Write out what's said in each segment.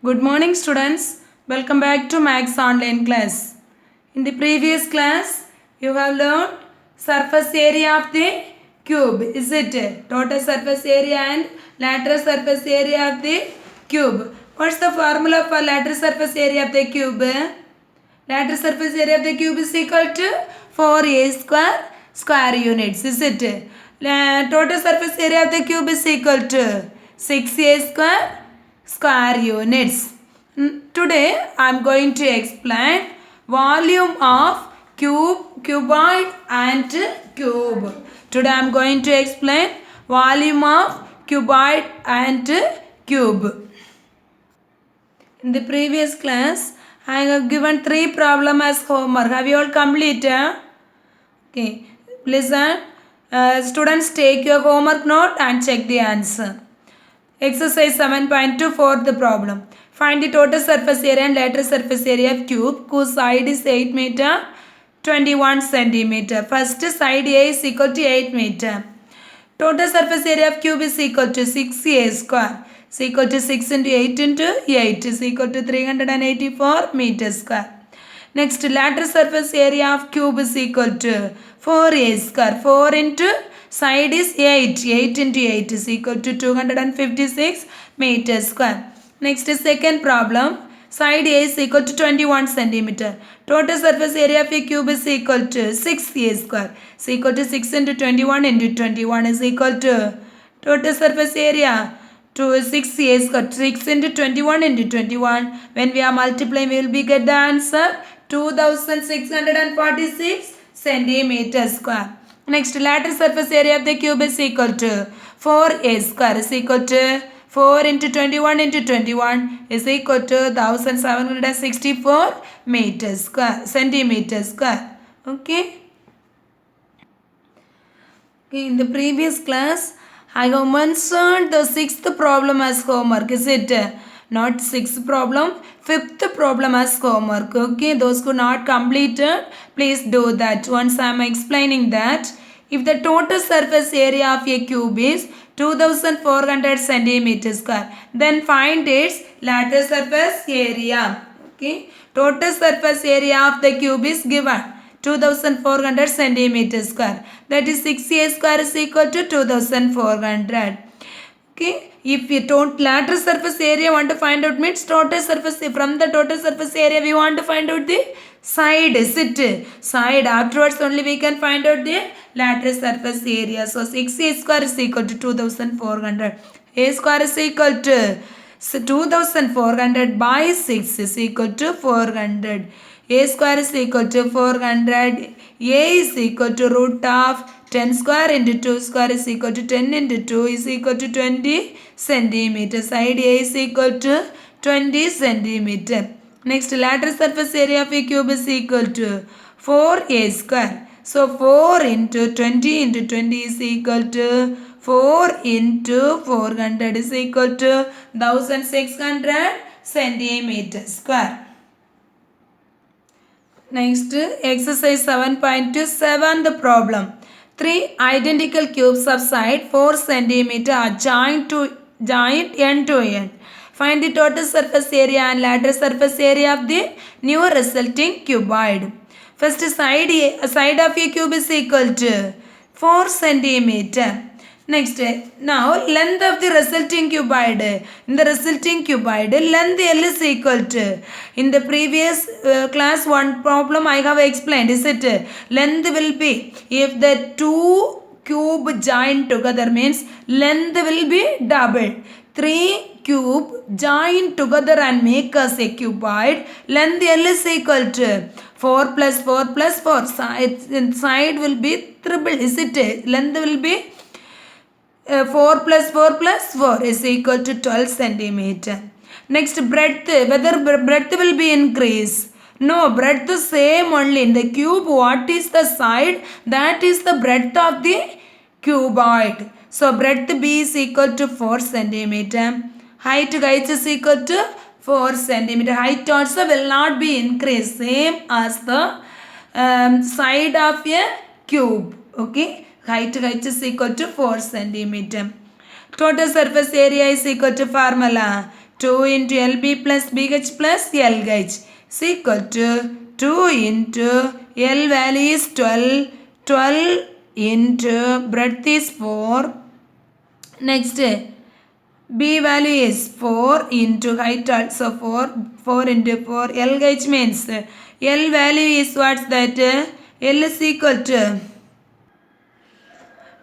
Good morning students. Welcome back to Max online class. In the previous class, you have learned surface area of the cube. Is it? Total surface area and lateral surface area of the cube. What's the formula for lateral surface area of the cube? Lateral surface area of the cube is equal to 4a square units. Is it? Total surface area of the cube is equal to 6a square units. Today I am going to explain volume of cuboid and cube. Today I am going to explain volume of cuboid and cube. In the previous class I have given 3 problems as homework. Have you all completed? Okay. Listen. Students, take your homework note and check the answer. Exercise 7.2 for the problem. Find the total surface area and lateral surface area of cube whose side is 8 meter 21 centimeter. First side A is equal to 8 meter. Total surface area of cube is equal to 6a square. Is equal to 6 into 8 into 8 is equal to 384 meter square. Next, lateral surface area of cube is equal to 4a square. 4 into side is 8. 8 into 8 is equal to 256 meters square. Next, second problem. Side A is equal to 21 centimeter. Total surface area of a cube is equal to 6a square. Is equal to 6 into 21 into 21 is equal to total surface area to 6a square. 6 into 21 into 21. When we are multiplying, we will be get the answer 2646 centimeters square. Next, lateral surface area of the cube is equal to 4a square is equal to 4 into 21 into 21 is equal to 1764 meters square, centimeters square. Okay. In the previous class, I have mentioned the 6th problem as homework. Is it? Not 6th problem, 5th problem as homework. Okay, those who not completed, please do that. Once I am explaining that, if the total surface area of a cube is 2400 centimeters square, then find its lateral surface area. Okay, total surface area of the cube is given 2400 centimeters square. That is 6a square is equal to 2400. Okay, if you don't lateral surface area want to find out means total surface, from the total surface area we want to find out the side, is it? Side, afterwards only we can find out the lateral surface area. So 6a square is equal to 2400. A square is equal to 2400 by 6 is equal to 400. A square is equal to 400. A is equal to root of 10 square into 2 square is equal to 10 into 2 is equal to 20 centimeter. Side A is equal to 20 centimeter. Next, lateral surface area of a cube is equal to 4a square. So 4 into 20 into 20 is equal to 4 into 400 is equal to 1600 centimeter square. Next, exercise 7.7 the problem. 3 identical cubes of side 4 cm are joined end to end. Find the total surface area and lateral surface area of the new resulting cuboid. First, side of a cube is equal to 4 cm. Next, now length of the resulting cuboid. In the resulting cuboid, length L is equal to. In the previous class 1 problem I have explained, is it? Length will be, if the two cube join together means length will be double. 3 cube join together and make us a cuboid. Length L is equal to 4 plus 4 plus 4. Side will be triple, is it? Length will be 4 plus 4 plus 4 is equal to 12 centimeter. Next, breadth. Whether breadth will be increased? No, breadth same only. In the cube, what is the side? That is the breadth of the cuboid. So, breadth B is equal to 4 centimeter. Height is equal to 4 centimeter. Height also will not be increased. Same as the side of a cube. Okay. Height is equal to 4 centimeter. Total surface area is equal to formula 2 into LB plus BH plus LH is equal to 2 into L value is 12, 12 into breadth is 4. Next, B value is 4 into height also 4, 4 into 4. LH means L value is what's that? L is equal to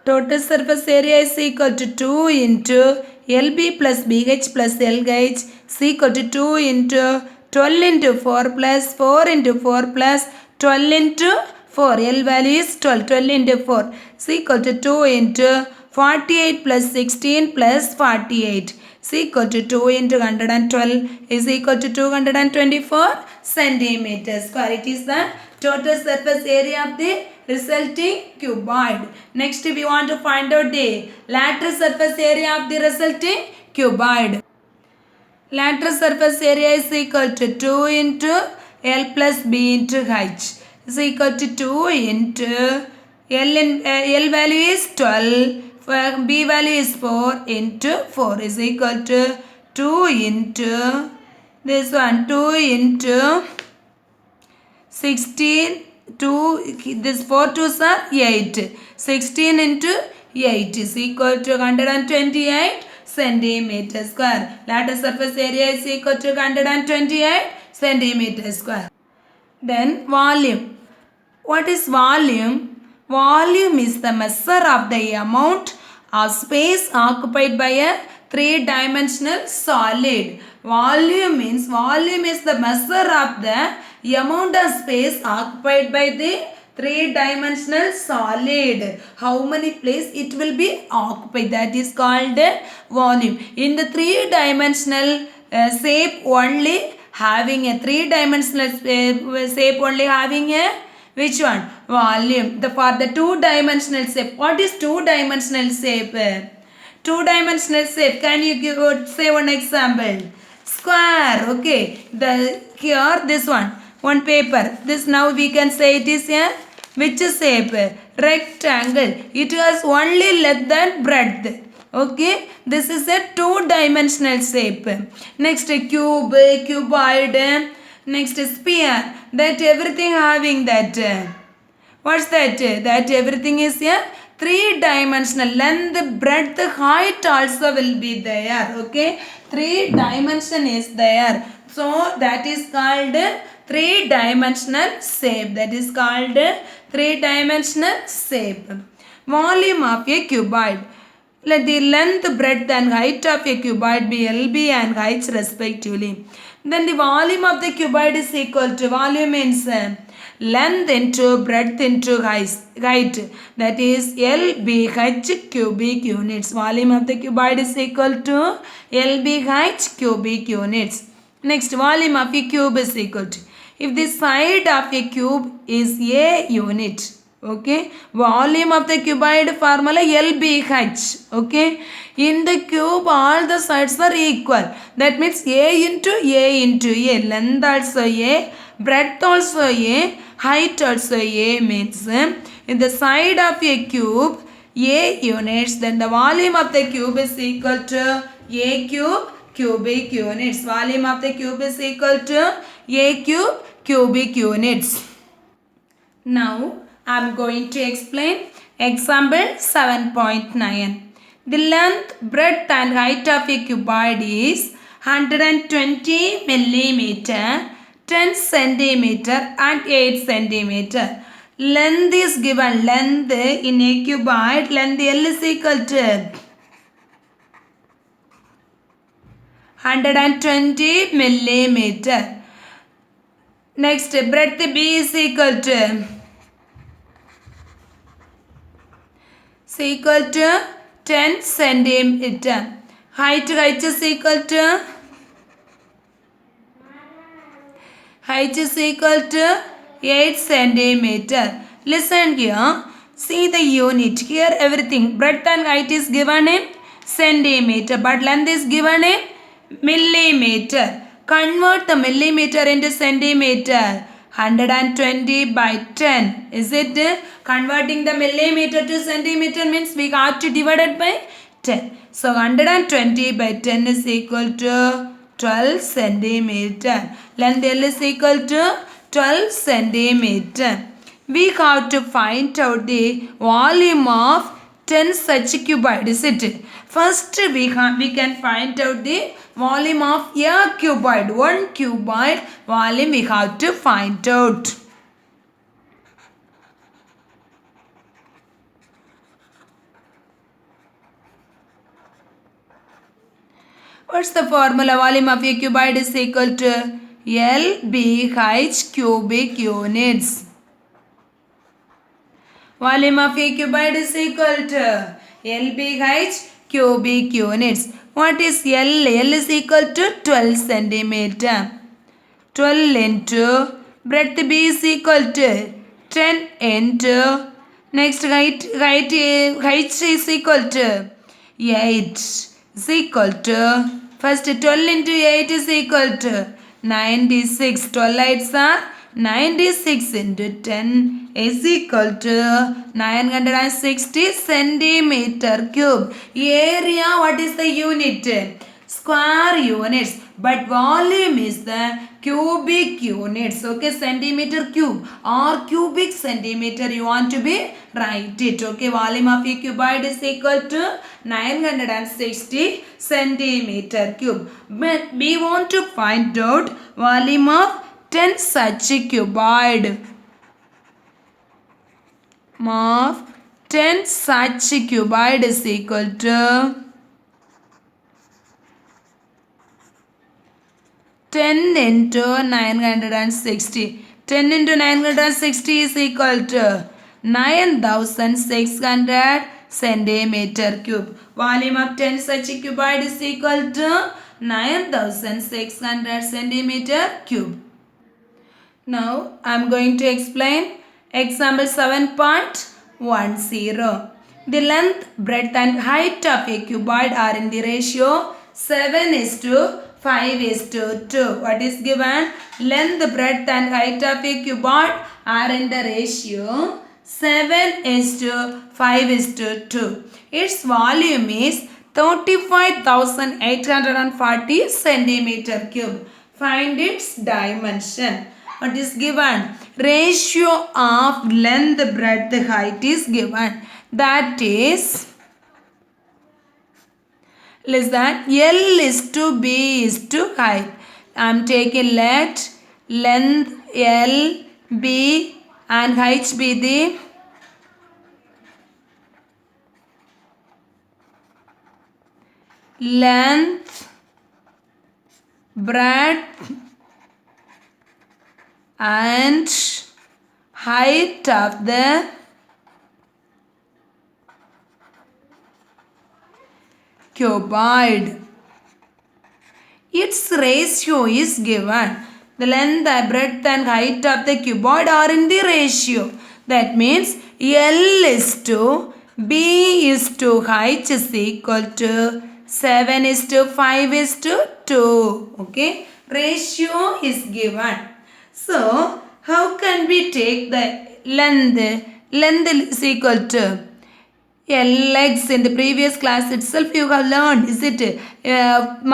total surface area is equal to 2 into LB plus BH plus LH is equal to 2 into 12 into 4 plus 4 into 4 plus 12 into 4. L value is 12. 12 into 4 is equal to 2 into 48 plus 16 plus 48 is equal to 2 into 112 is equal to 224 centimeters square. It is the total surface area of the resulting cuboid. Next we want to find out the lateral surface area of the resulting cuboid. Lateral surface area is equal to 2 into L plus B into H is equal to 2 into L value is 12, B value is 4 into 4 is equal to 2 into this one 2 into 16 2 this 4 2s are 8. 16 into 8 is equal to 128 centimeters square. Lateral surface area is equal to 128 centimeters square. Then volume. What is volume? Volume is the measure of the amount of space occupied by a three-dimensional solid. Volume means volume is the measure of the amount of space occupied by the three-dimensional solid. How many place it will be occupied, that is called volume. In the three-dimensional shape only having a three-dimensional shape only having a which one? Volume. For the two-dimensional shape. What is two-dimensional shape? Two-dimensional shape. Can you say one example? Square. Okay. Here this one. One paper. This now we can say it is a which shape? Rectangle. It has only length and breadth. Okay. This is a two-dimensional shape. Next cube, cuboid. Next sphere. That everything having that. What's that? That everything is a three-dimensional. Length, breadth, height also will be there. Okay. Three dimension is there. So that is called three-dimensional shape. That is called three-dimensional shape. Volume of a cuboid. Let the length, breadth and height of a cuboid be LB and height respectively. Then the volume of the cuboid is equal to, volume means length into breadth into height. That is LBH cubic units. Volume of the cuboid is equal to LBH cubic units. Next, volume of a cube is equal to, if the side of a cube is a unit, okay, volume of the cuboid formula LBH. Okay, in the cube all the sides are equal. That means A into A, length also A, breadth also A, height also A means in the side of a cube A units, then the volume of the cube is equal to A cube cubic units. Volume of the cube is equal to A cube cubic units. Now I am going to explain example 7.9. The length, breadth and height of a cuboid is 120 millimeter, 10 centimeter and 8 centimeter. Length is given. Length in a cuboid, length L is equal to 120 millimeter. Next, breadth B is equal to 10 centimeter. Height is equal to 8 centimeter. Listen here. See the unit. Here everything. Breadth and height is given in centimeter, but length is given in millimeter. Convert the millimeter into centimeter. 120 by 10. Is it? Converting the millimeter to centimeter means we have to divide it by 10. So 120 by 10 is equal to 12 centimeter. Length L is equal to 12 centimeter. We have to find out the volume of 10 such cuboid, is it? First we can find out the volume of a cuboid. One cuboid volume we have to find out. What's the formula? Volume of a cuboid is equal to LBH cubic units. Volume of a cuboid is equal to LBH cubic units. What is L? L is equal to 12 centimeter. 12 into breadth B is equal to 10 into next height is equal to 8 is equal to first 12 into 8 is equal to 96. 12 8s are 96 into 10 is equal to 960 centimeter cube. Area, what is the unit? Square units, but volume is the cubic units. Okay, centimeter cube or cubic centimeter you want to be write it. Okay, volume of a cuboid is equal to 960 centimeter cube. But we want to find out volume of 10 such cuboid. Of 10 such cuboid is equal to 10 into 960. 10 into 960 is equal to 9600 centimeter cube. Volume of 10 such cuboid is equal to 9600 centimeter cube. Now I am going to explain example 7.10. The length, breadth and height of a cuboid are in the ratio 7:5:2. What is given? Length, breadth and height of a cuboid are in the ratio 7:5:2. Its volume is 35,840 centimeter cube. Find its dimension. What is given? Ratio of length, breadth, height is given. That is less than L is to B is to height. I am taking let length L B and height be the length, breadth and height of the cuboid. Its ratio is given. The length, the breadth and height of the cuboid are in the ratio. That means L is to B is to height is equal to 7:5:2. Okay. Ratio is given. So, how can we take the length? Length is equal to Lx. In the previous class itself you have learned, is it?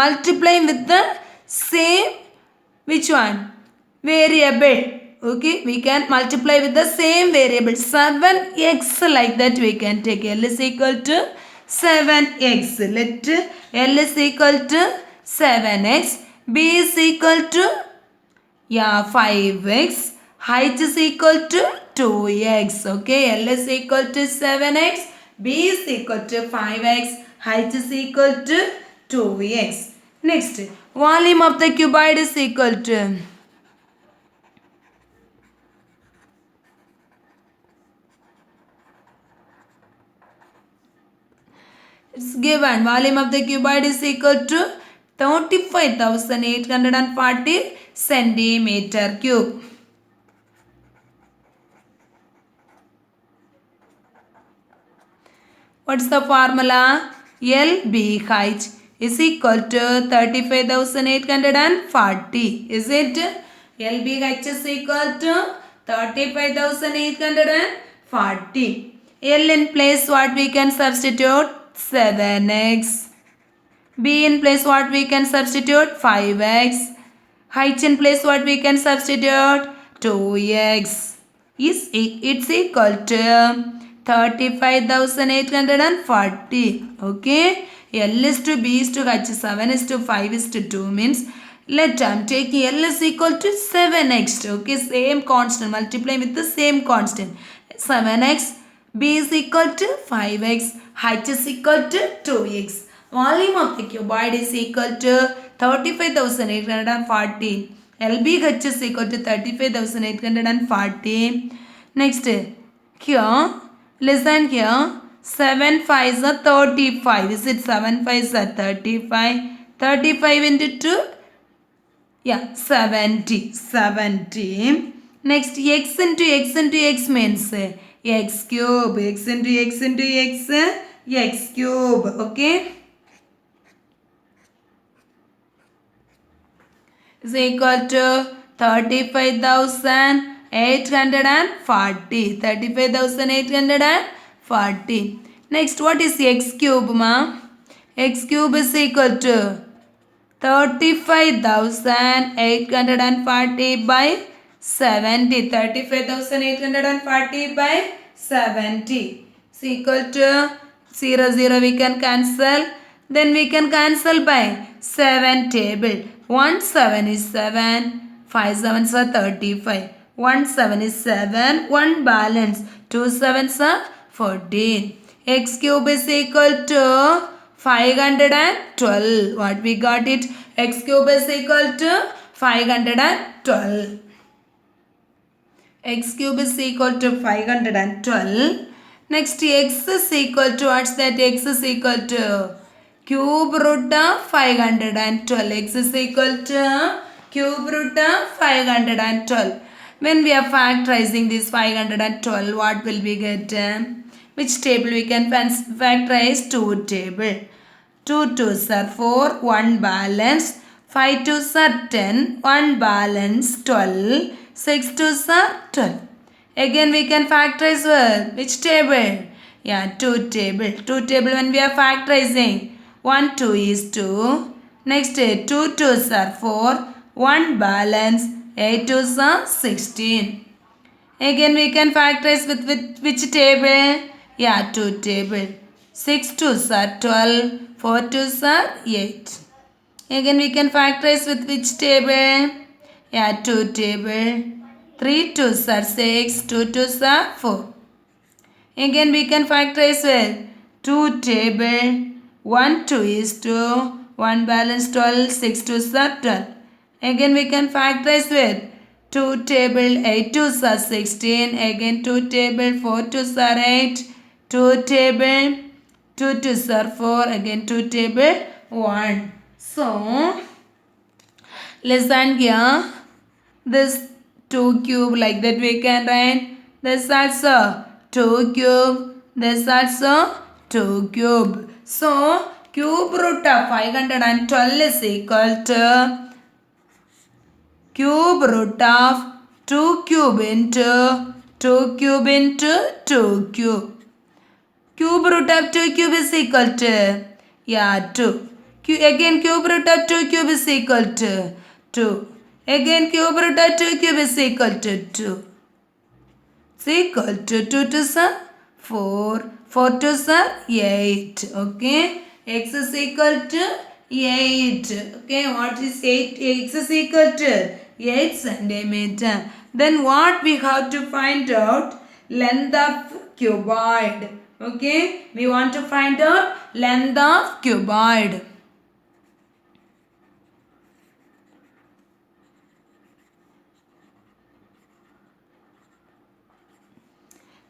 Multiplying with the same, which one? Variable. Okay, we can multiply with the same variable. 7x, like that we can take. L is equal to 7x. Let L is equal to 7x. B is equal to 5x. Height is equal to 2x. Okay, L is equal to 7x. B is equal to 5x. Height is equal to 2x. Next, volume of the cuboid is equal to it's given. Volume of the cuboid is equal to 35,840 centimeter cube. What's the formula? LBH is equal to 35,840. Is it? LBH is equal to 35,840. L in place, what we can substitute? 7x. B in place what we can substitute? 5x. H in place what we can substitute? 2x. It's equal to 35,840. Okay. L is to B is to H, 7 is to 5 is to 2 means let I'm taking L is equal to 7x. Okay. Same constant. Multiply with the same constant. 7x. B is equal to 5x. H is equal to 2x. Volume of the cuboid is equal to 35,840. LBH is equal to 35,840. Next, here, listen here, 7 5s are 35. Is it 7 5s are 35? 35 into 2? Yeah, 70. 70. Next, x into x into x means x cube. X into x into x, x cube. Okay. Is equal to 35,840. 35,840. Next, what is x cube, ma? X cube is equal to 35,840 by 70. 35,840 by 70 is equal to 0, 0 we can cancel. Then we can cancel by 7 table. 1 7 is 7. 5 7s are 35. 1 7 is 7. 1 balance. 2 7s are 14. X cube is equal to 512. What we got it? X cube is equal to 512. X cube is equal to 512. Next, x is equal to, what's that? X is equal to cube root of 512. X is equal to cube root of 512. When we are factorizing this 512, what will we get? Which table we can factorize? 2 table. 2 2s are 4, 1 balance. 5 2s are 10, 1 balance, 12. 6 2s are 12. Again we can factorize which table? Yeah, 2 table. 2 table when we are factorizing. 1 2 is 2. Next 2 2s are 4. 1 balance. 8 2s are 16. Again we can factorize with which table? Yeah, 2 table. 6 2s are 12. 4 2s are 8. Again we can factorize with which table? Yeah, 2 table. 3 2s are 6. 2 2s are 4. Again we can factorize with 2 table. 1 2 is 2. 1 balance 12. 6 2s are 12. Again we can factorize with 2 table. 8 2s are 16. Again 2 table. 4 2s are 8. 2 table. 2 2s are 4. Again 2 table. 1. So, listen here. This 2 cube like that we can write. This also 2 cube. This also 2 cube. So, cube root of 512 is equal to cube root of 2 cube into 2 cube into 2 cube. Cube root of 2 cube is equal to, yeah, 2. Again cube root of 2 cube is equal to 2. Again cube root of 2 cube is equal to 2. It's equal to 2 to 4. 4 to 8. Okay. X is equal to 8. Okay. What is 8? X is equal to 8 centimeter. Then what we have to find out? Length of cuboid. Okay. We want to find out length of cuboid.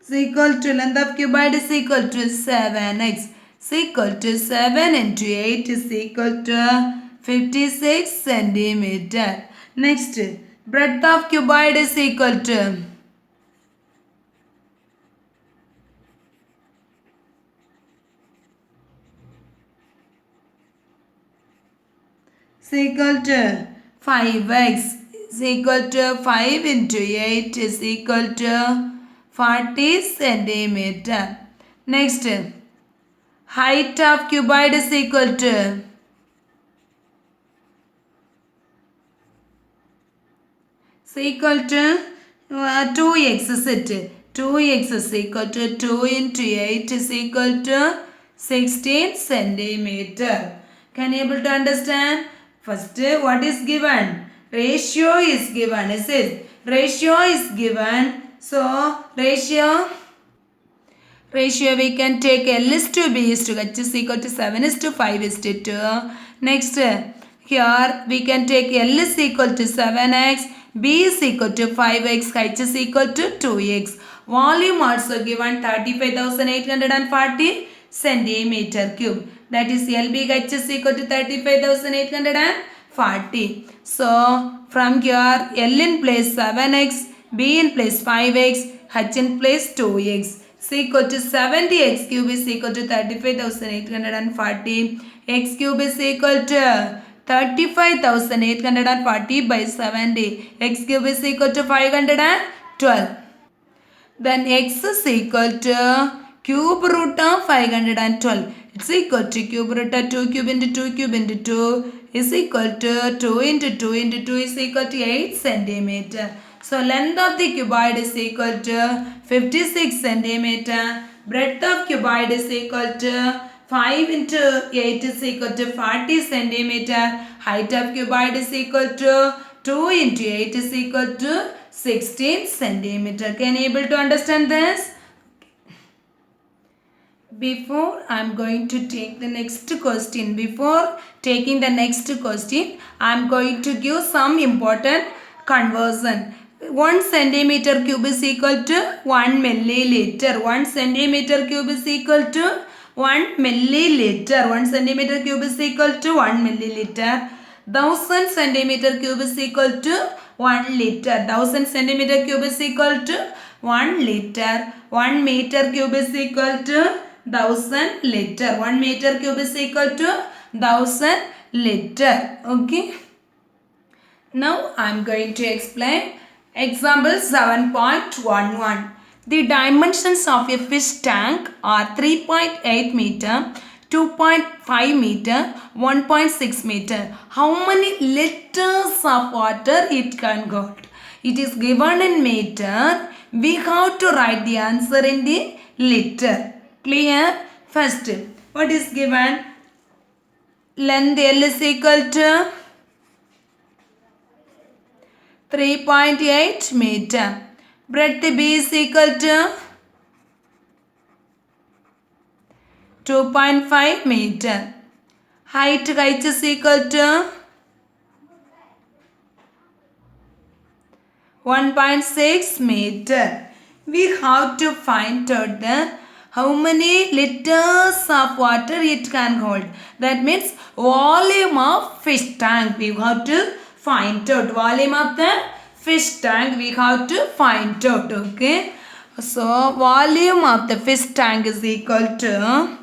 Is equal to length of cuboid is equal to 7x. Is equal to 7 into 8 is equal to 56 centimeter. Next, breadth of cuboid is equal to is equal to 5x is equal to 5 into 8 is equal to 40 centimeter. Next, height of cuboid is equal to is equal to 2x, is it? 2x is equal to 2 into 8 is equal to 16 centimeter. Can you able to understand? First, what is given? Ratio is given, is it? Ratio is given. So, ratio we can take L is to B is to H is equal to 7 is to 5 is to 2. Next, here we can take L is equal to 7x, B is equal to 5x, H is equal to 2x. Volume also given 35,840 centimeter cube. That is LBH is equal to 35,840. So, from here L in place 7x, B in place 5x, H in place 2x. Is equal to 70x cube is equal to 35,840. X cube is equal to 35,840 by 70. X cube is equal to 512. Then x is equal to cube root of 512. It's equal to cube root of 2 cube into 2 cube into 2 is equal to 2 into 2 into 2 is equal to 8 centimeter. So length of the cuboid is equal to 56 centimeter. Breadth of cuboid is equal to 5 into 8 is equal to 40 centimeter. Height of cuboid is equal to 2 into 8 is equal to 16 centimeter. Can you able to understand this? Before I am going to take the next question. Before taking the next question, I am going to give some important conversion. 1 centimeter cube is equal to 1 milliliter. 1 centimeter cube is equal to 1 milliliter. 1 centimeter cube is equal to 1 milliliter. 1000 centimeter cube is equal to 1 liter. 1000 centimeter cube is equal to 1 liter. 1 meter cube is equal to 1000 liter. 1 meter cube is equal to 1000 liter. Okay. Now I am going to explain example 7.11. The dimensions of a fish tank are 3.8 meter, 2.5 meter, 1.6 meter. How many liters of water it can hold? It is given in meter. We have to write the answer in the liter. Clear? First, what is given? Length L is equal to 3.8 meter. Breadth B is equal to 2.5 meter. Height H is equal to 1.6 meter. We have to find out how many liters of water it can hold. That means volume of fish tank. We have to find out volume of the fish tank. We have to find out. Okay. So volume of the fish tank is equal to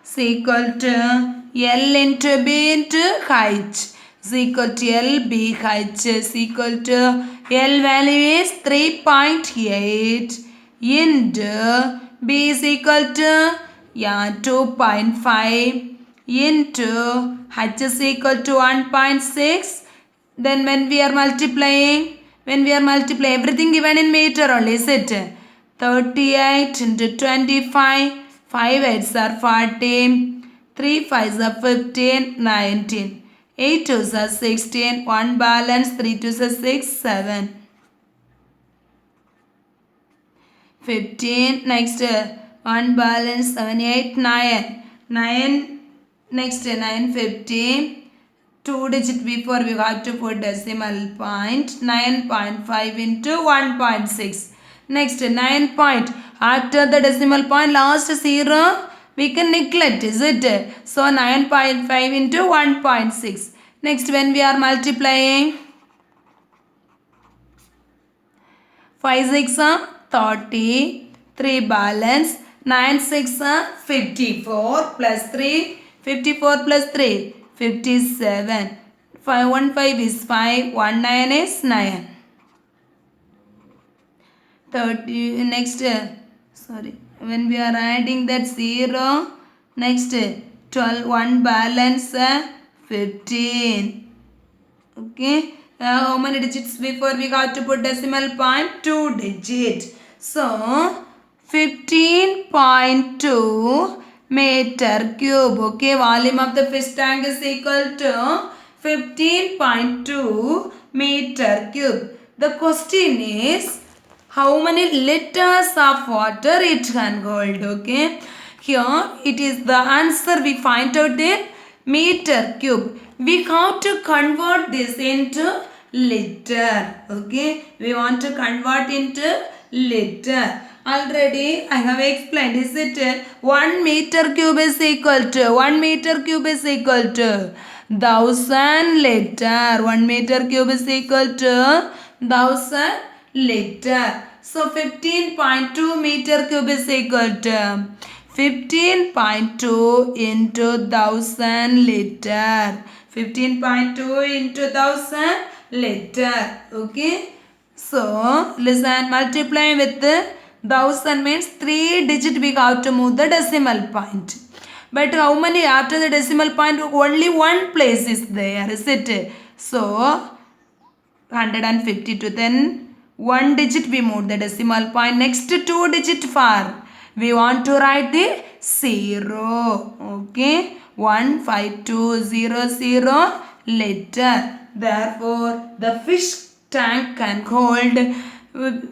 is equal to L into B into H is equal to LBH is equal to L value is 3.8 into B is equal to 2.5 into H is equal to 1.6. Then when we are multiplying everything given in meter only, is it? 38 into 25. 5 8s are 40, 3 5s are 15, 19, 8 2s are 16, 1 balance, 3 2s are 6, 7, 15, next 1 balance, 7, 8, 9, 9, next 9, 50, 2 digit before we have to put decimal point, 9.5 into 1.6. Next 9 point. After the decimal point last 0 we can neglect, is it? So 9.5 into 1.6. Next when we are multiplying 5 6 are 30, 3 balance, 9 6 are 54 plus 3, 54 plus 3, 57. 5 1 5 is 5, 1 9 is 9. 30 next sorry, when we are adding that 0, next 12, 1 balance 15. Okay, how many digits before we got to put decimal point? 2 digit. So 15.2 meter cube. Okay, volume of the fish tank is equal to 15.2 meter cube. The question is, how many liters of water it can hold? Okay, here it is the answer we find out in meter cube. We have to convert this into liter. Okay, we want to convert into liter. Already I have explained. Is it 1 meter cube is equal to 1 meter cube is equal to 1000 liter. 1 meter cube is equal to 1000 liter. So 15.2 meter cube is equal to 15.2 into 1000 liter. 15.2 into 1000 liter. Okay. So listen, multiply with the 1000 means 3 digit we have to move the decimal point. But how many after the decimal point? Only one place is there, is it? So 152, then 1 digit we move the decimal point. Next 2 digit far we want to write the 0. Okay, 15200 liter. Therefore the fish tank can hold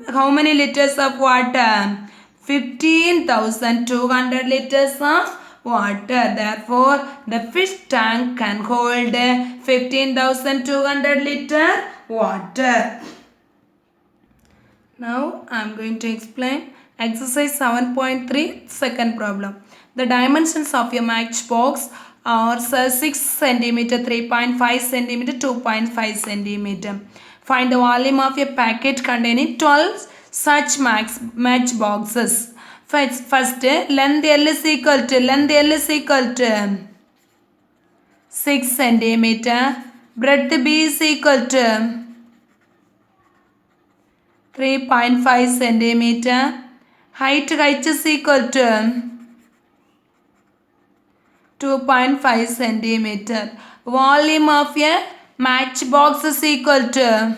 how many liters of water? 15,200 liters of water. Therefore the fish tank can hold 15,200 liter water. Now I am going to explain exercise 7.3 second problem. The dimensions of a matchbox are 6 cm, 3.5 cm, 2.5 cm. Find the volume of a packet containing 12 such matchboxes. First, length L is equal to 6 cm. Breadth B is equal to 3.5 cm. Height H is equal to 2.5 cm. Volume of a matchbox is equal to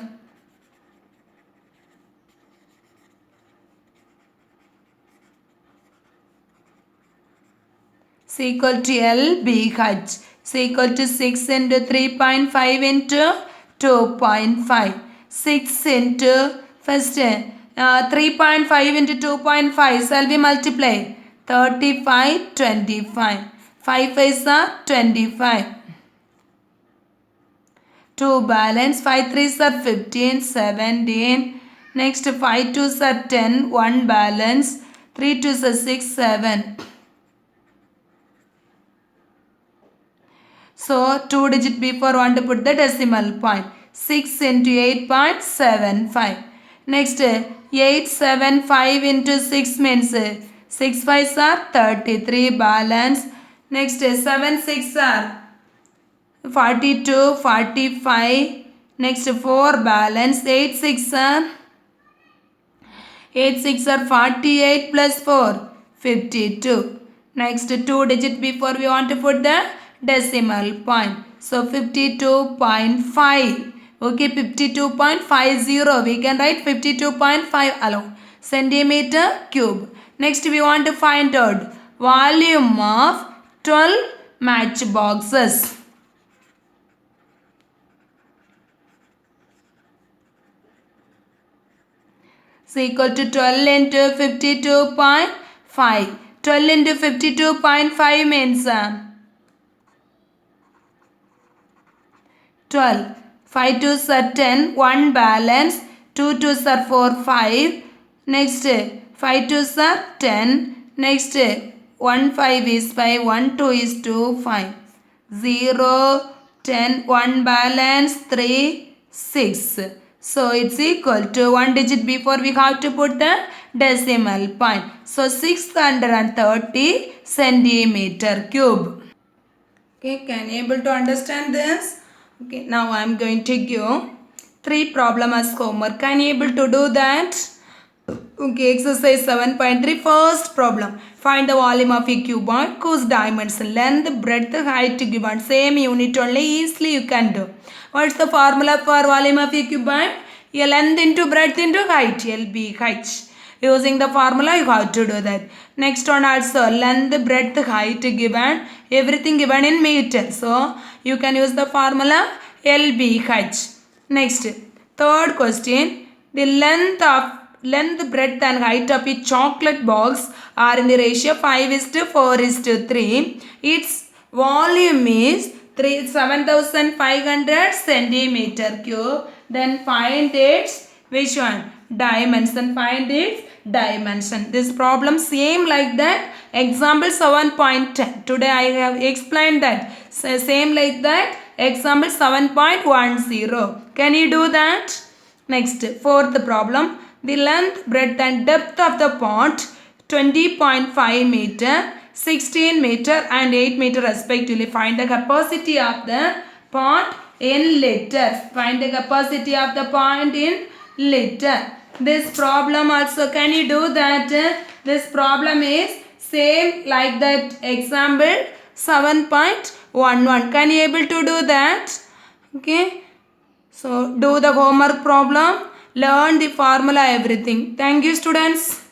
LBH is equal to 6 into 3.5 into 2.5. 6 into first 3.5 into 2.5 shall we multiply? 35, 25. 5 5s are 25. 2 balance, 5 3s are 15, 17. Next 5 2s are 10, 1 balance, 3 2s are 6, 7. So 2 digit before want to put the decimal point. 6 into 8.75. Next 875 into 6 means 6 5s are 33 balance. Next 7 6 are 42, 45. Next 4 balance. 8 6 are 48 plus 4, 52. Next 2 digit before we want to put the decimal point. So 52.5. Okay, 52.50. We can write 52.5 alone. Centimeter cube. Next we want to find out volume of 12 matchboxes. is equal to 12 into 52.5. 12 into 52.5 means 12. 5 2s are 10, 1 balance, 2 2s are 4, 5. Next 5 2s are 10. Next 1 5 is 5, 1 2 is 2, 5. 0, 10, 1 balance, 3, 6. So it's equal to 1 digit before we have to put the decimal point. So 630 centimeter cube. Okay, can you able to understand this? Okay, now I am going to give 3 problem as homework. Can you able to do that? Okay, exercise 7.3, first problem. Find the volume of a cuboid whose dimension, length, breadth, height given. Same unit only, easily you can do. What's the formula for volume of a cuboid? A length into breadth into height, LBH. Using the formula, you have to do that. Next one also, length, breadth, height given. Everything given in meter. So, you can use the formula LBH. Next, third question. The length, breadth and height of a chocolate box are in the ratio 5:4:3. Its volume is 7,500 centimeter cube. Then find its which one? Dimension. Find its dimension. This problem same like that. Example 7.10. Today I have explained that. So same like that. Example 7.10. Can you do that? Next, fourth problem. The length, breadth and depth of the pot 20.5 meter, 16 meter and 8 meter respectively. Find the capacity of the pot in liters. Find the capacity of the pot in liter. This problem also, can you do that? This problem is same like that example 7.11. Can you able to do that? Okay. So do the homework problem, learn the formula, everything. Thank you, students.